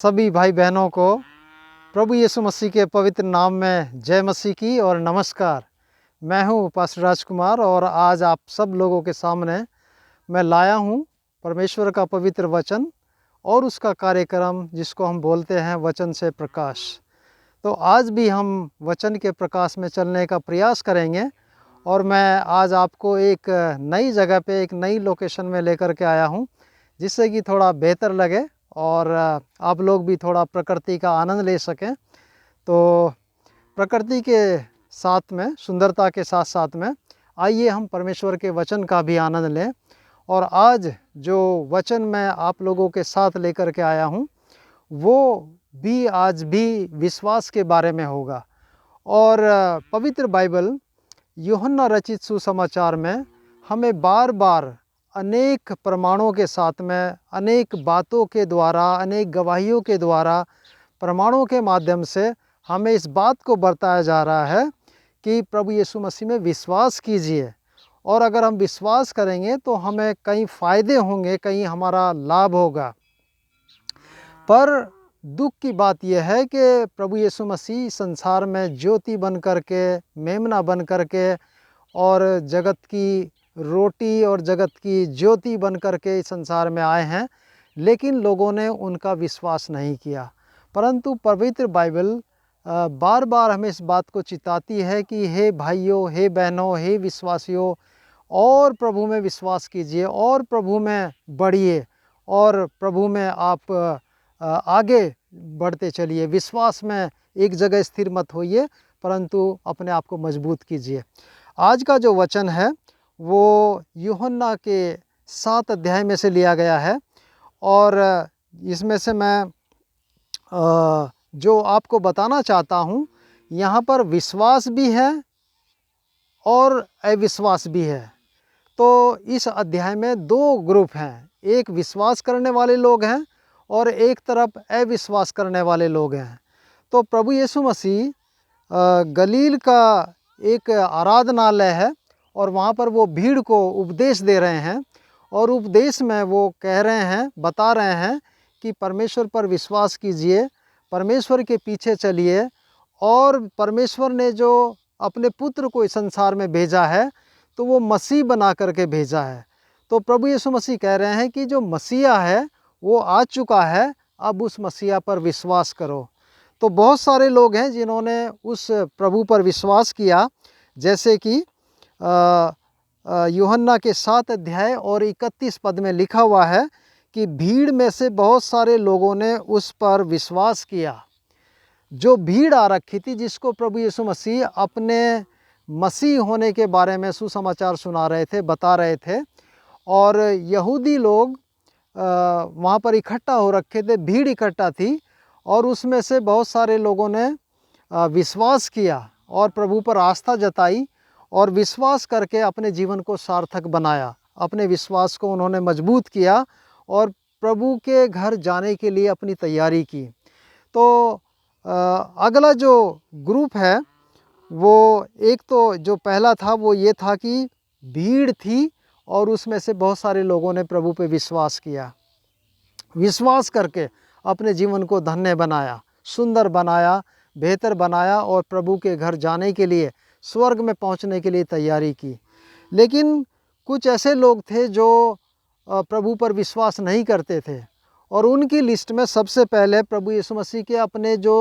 सभी भाई बहनों को प्रभु यीशु मसीह के पवित्र नाम में जय मसीह की और नमस्कार। मैं हूं पास्टर राजकुमार और आज आप सब लोगों के सामने मैं लाया हूं परमेश्वर का पवित्र वचन और उसका कार्यक्रम जिसको हम बोलते हैं वचन से प्रकाश। तो आज भी हम वचन के प्रकाश में चलने का प्रयास करेंगे और मैं आज आपको एक नई जगह पे एक नई लोकेशन में लेकर के आया हूं जिससे कि थोड़ा बेहतर लगे और आप लोग भी थोड़ा प्रकृति का आनंद ले सकें। तो प्रकृति के साथ में, सुंदरता के साथ साथ में आइए हम परमेश्वर के वचन का भी आनंद लें। और आज जो वचन मैं आप लोगों के साथ लेकर के आया हूँ वो भी आज भी विश्वास के बारे में होगा। और पवित्र बाइबल यूहन्ना रचित सुसमाचार में हमें बार बार अनेक प्रमाणों के साथ में, अनेक बातों के द्वारा, अनेक गवाहियों के द्वारा, प्रमाणों के माध्यम से हमें इस बात को बताया जा रहा है कि प्रभु यीशु मसीह में विश्वास कीजिए। और अगर हम विश्वास करेंगे तो हमें कई फ़ायदे होंगे, कहीं हमारा लाभ होगा। पर दुख की बात यह है कि प्रभु यीशु मसीह संसार में ज्योति बन कर के, मेमना बन कर के और जगत की रोटी और जगत की ज्योति बन कर के इस संसार में आए हैं, लेकिन लोगों ने उनका विश्वास नहीं किया। परंतु पवित्र बाइबल बार बार हमें इस बात को चिताती है कि हे भाइयों, हे बहनों, हे विश्वासियों, और प्रभु में विश्वास कीजिए और प्रभु में बढ़िए और प्रभु में आप आगे बढ़ते चलिए। विश्वास में एक जगह स्थिर मत होइए परंतु अपने आप को मजबूत कीजिए। आज का जो वचन है वो यूहन्ना के 7 अध्याय में से लिया गया है और इसमें से मैं जो आपको बताना चाहता हूँ, यहाँ पर विश्वास भी है और अविश्वास भी है। तो इस अध्याय में 2 ग्रुप हैं, एक विश्वास करने वाले लोग हैं और एक तरफ अविश्वास करने वाले लोग हैं। तो प्रभु यीशु मसीह गलील का एक आराधनालय है और वहाँ पर वो भीड़ को उपदेश दे रहे हैं और उपदेश में वो कह रहे हैं, बता रहे हैं कि परमेश्वर पर विश्वास कीजिए, परमेश्वर के पीछे चलिए और परमेश्वर ने जो अपने पुत्र को इस संसार में भेजा है तो वो मसीह बना करके भेजा है। तो प्रभु यीशु मसीह कह रहे हैं कि जो मसीहा है वो आ चुका है, अब उस मसीहा पर विश्वास करो। तो बहुत सारे लोग हैं जिन्होंने उस प्रभु पर विश्वास किया, जैसे कि यूहन्ना के 7 अध्याय और 31 पद में लिखा हुआ है कि भीड़ में से बहुत सारे लोगों ने उस पर विश्वास किया। जो भीड़ आ रखी थी, जिसको प्रभु यीशु मसीह अपने मसीह होने के बारे में सुसमाचार सुना रहे थे, बता रहे थे, और यहूदी लोग वहाँ पर इकट्ठा हो रखे थे, भीड़ इकट्ठा थी और उसमें से बहुत सारे लोगों ने विश्वास किया और प्रभु पर आस्था जताई और विश्वास करके अपने जीवन को सार्थक बनाया। अपने विश्वास को उन्होंने मजबूत किया और प्रभु के घर जाने के लिए अपनी तैयारी की। तो अगला जो ग्रुप है वो, एक तो जो पहला था वो ये था कि भीड़ थी और उसमें से बहुत सारे लोगों ने प्रभु पे विश्वास किया, विश्वास करके अपने जीवन को धन्य बनाया, सुंदर बनाया, बेहतर बनाया और प्रभु के घर जाने के लिए, स्वर्ग में पहुंचने के लिए तैयारी की। लेकिन कुछ ऐसे लोग थे जो प्रभु पर विश्वास नहीं करते थे और उनकी लिस्ट में सबसे पहले प्रभु यीशु मसीह के अपने जो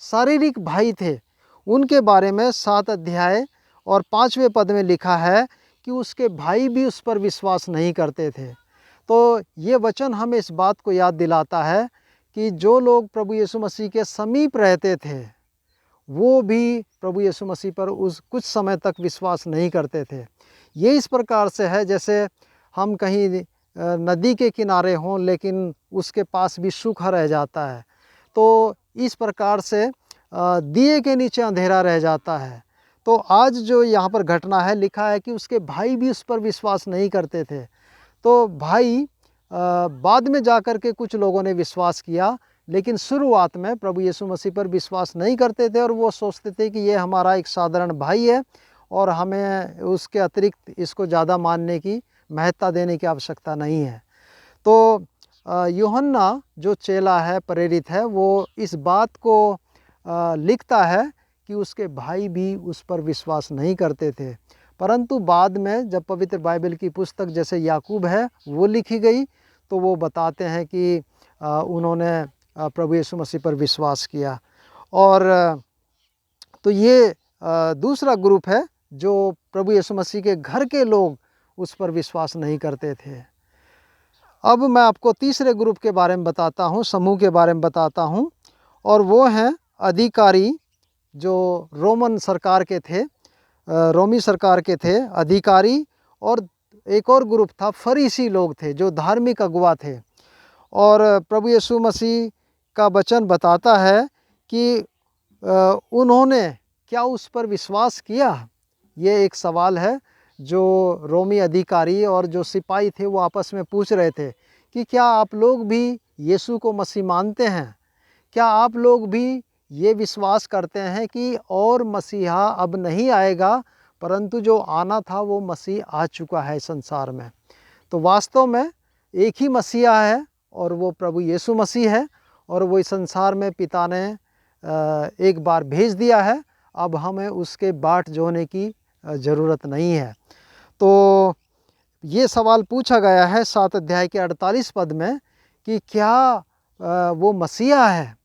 शारीरिक भाई थे उनके बारे में 7 अध्याय और 5वें पद में लिखा है कि उसके भाई भी उस पर विश्वास नहीं करते थे। तो ये वचन हमें इस बात को याद दिलाता है कि जो लोग प्रभु यीशु मसीह के समीप रहते थे वो भी प्रभु यीशु मसीह पर उस कुछ समय तक विश्वास नहीं करते थे। ये इस प्रकार से है जैसे हम कहीं नदी के किनारे हों लेकिन उसके पास भी सूखा रह जाता है, तो इस प्रकार से दिए के नीचे अंधेरा रह जाता है। तो आज जो यहाँ पर घटना है, लिखा है कि उसके भाई भी उस पर विश्वास नहीं करते थे। तो भाई बाद में जाकर के कुछ लोगों ने विश्वास किया, लेकिन शुरुआत में प्रभु यीशु मसीह पर विश्वास नहीं करते थे और वो सोचते थे कि ये हमारा एक साधारण भाई है और हमें उसके अतिरिक्त इसको ज़्यादा मानने की, महत्ता देने की आवश्यकता नहीं है। तो यूहन्ना जो चेला है, प्रेरित है, वो इस बात को लिखता है कि उसके भाई भी उस पर विश्वास नहीं करते थे। परंतु बाद में जब पवित्र बाइबल की पुस्तक जैसे याकूब है वो लिखी गई, तो वो बताते हैं कि उन्होंने प्रभु यीशु मसीह पर विश्वास किया। और तो ये दूसरा ग्रुप है जो प्रभु यीशु मसीह के घर के लोग उस पर विश्वास नहीं करते थे। अब मैं आपको तीसरे ग्रुप के बारे में बताता हूँ, समूह के बारे में बताता हूँ, और वो हैं अधिकारी जो रोमन सरकार के थे, रोमी सरकार के थे अधिकारी। और एक और ग्रुप था फरीसी लोग थे जो धार्मिक अगुवा थे। और प्रभु यीशु मसीह का वचन बताता है कि उन्होंने क्या उस पर विश्वास किया? ये एक सवाल है जो रोमी अधिकारी और जो सिपाही थे वो आपस में पूछ रहे थे कि क्या आप लोग भी यीशु को मसीह मानते हैं? क्या आप लोग भी ये विश्वास करते हैं कि और मसीहा अब नहीं आएगा, परंतु जो आना था वो मसीह आ चुका है संसार में? तो वास्तव में एक ही मसीहा है और वो प्रभु यीशु मसीह है, और वो इस संसार में पिता ने एक बार भेज दिया है। अब हमें उसके बाट जोहने की ज़रूरत नहीं है। तो ये सवाल पूछा गया है 7 अध्याय के 48 पद में कि क्या वो मसीहा है?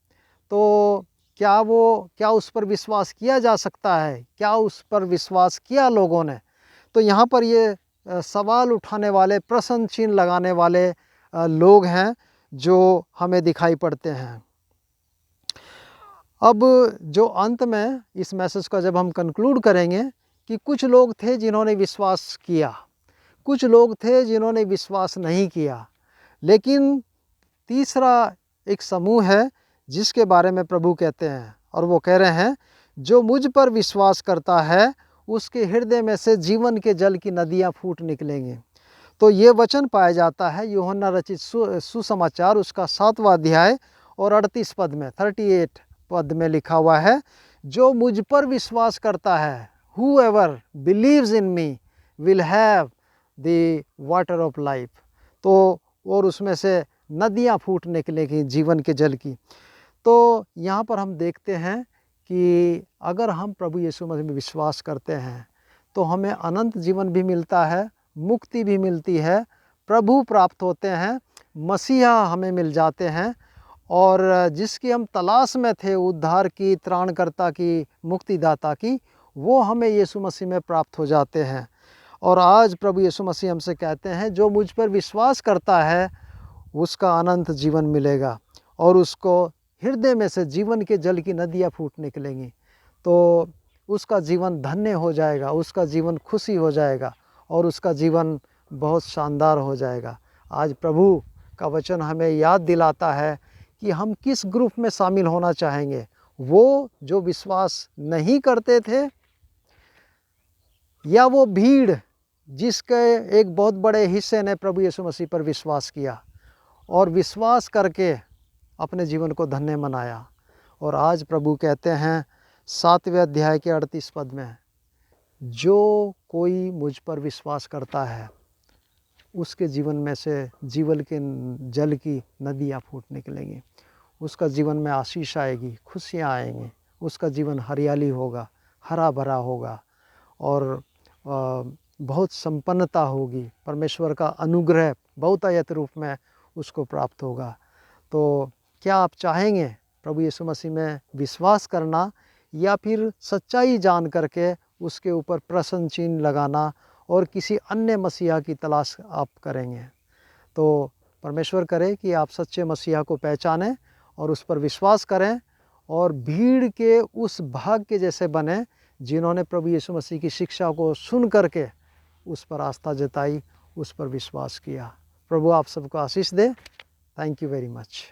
तो क्या उस पर विश्वास किया जा सकता है? क्या उस पर विश्वास किया लोगों ने? तो यहाँ पर ये सवाल उठाने वाले, प्रश्न चिन्ह लगाने वाले लोग हैं जो हमें दिखाई पड़ते हैं। अब जो अंत में इस मैसेज का जब हम कंक्लूड करेंगे कि कुछ लोग थे जिन्होंने विश्वास किया, कुछ लोग थे जिन्होंने विश्वास नहीं किया, लेकिन तीसरा एक समूह है जिसके बारे में प्रभु कहते हैं, और वो कह रहे हैं जो मुझ पर विश्वास करता है उसके हृदय में से जीवन के जल की नदियाँ फूट निकलेंगी। तो ये वचन पाया जाता है यूहन्ना रचित सुसमाचार उसका 7वां अध्याय और 38 पद में, 38 पद में लिखा हुआ है, जो मुझ पर विश्वास करता है, whoever believes in me will have the water of life। तो और उसमें से नदियाँ फूट निकलेंगी जीवन के जल की। तो यहाँ पर हम देखते हैं कि अगर हम प्रभु यीशु मसीह में विश्वास करते हैं तो हमें अनंत जीवन भी मिलता है, मुक्ति भी मिलती है, प्रभु प्राप्त होते हैं, मसीहा हमें मिल जाते हैं, और जिसकी हम तलाश में थे, उद्धार की, त्राणकर्ता की, मुक्तिदाता की, वो हमें यीशु मसीह में प्राप्त हो जाते हैं। और आज प्रभु यीशु मसीह हमसे कहते हैं जो मुझ पर विश्वास करता है उसका अनंत जीवन मिलेगा, और उसको हृदय में से जीवन के जल की नदियाँ फूट निकलेंगी। तो उसका जीवन धन्य हो जाएगा, उसका जीवन खुशी हो जाएगा, और उसका जीवन बहुत शानदार हो जाएगा। आज प्रभु का वचन हमें याद दिलाता है कि हम किस ग्रुप में शामिल होना चाहेंगे। वो जो विश्वास नहीं करते थे, या वो भीड़ जिसके एक बहुत बड़े हिस्से ने प्रभु यीशु मसीह पर विश्वास किया और विश्वास करके अपने जीवन को धन्य मनाया। और आज प्रभु कहते हैं 7वें अध्याय के 38 पद में, जो कोई मुझ पर विश्वास करता है उसके जीवन में से जीवन के जल की नदियाँ फूट निकलेंगी, उसका जीवन में आशीष आएगी, खुशियाँ आएंगी, उसका जीवन हरियाली होगा, हरा भरा होगा, और बहुत संपन्नता होगी, परमेश्वर का अनुग्रह बहुतायत रूप में उसको प्राप्त होगा। तो क्या आप चाहेंगे प्रभु यीशु मसीह में विश्वास करना, या फिर सच्चाई जान करके उसके ऊपर प्रश्न चिन्ह लगाना और किसी अन्य मसीहा की तलाश आप करेंगे? तो परमेश्वर करे कि आप सच्चे मसीहा को पहचानें और उस पर विश्वास करें, और भीड़ के उस भाग के जैसे बने जिन्होंने प्रभु यीशु मसीह की शिक्षा को सुन करके उस पर आस्था जताई, उस पर विश्वास किया। प्रभु आप सबको आशीष दे। Thank you very much.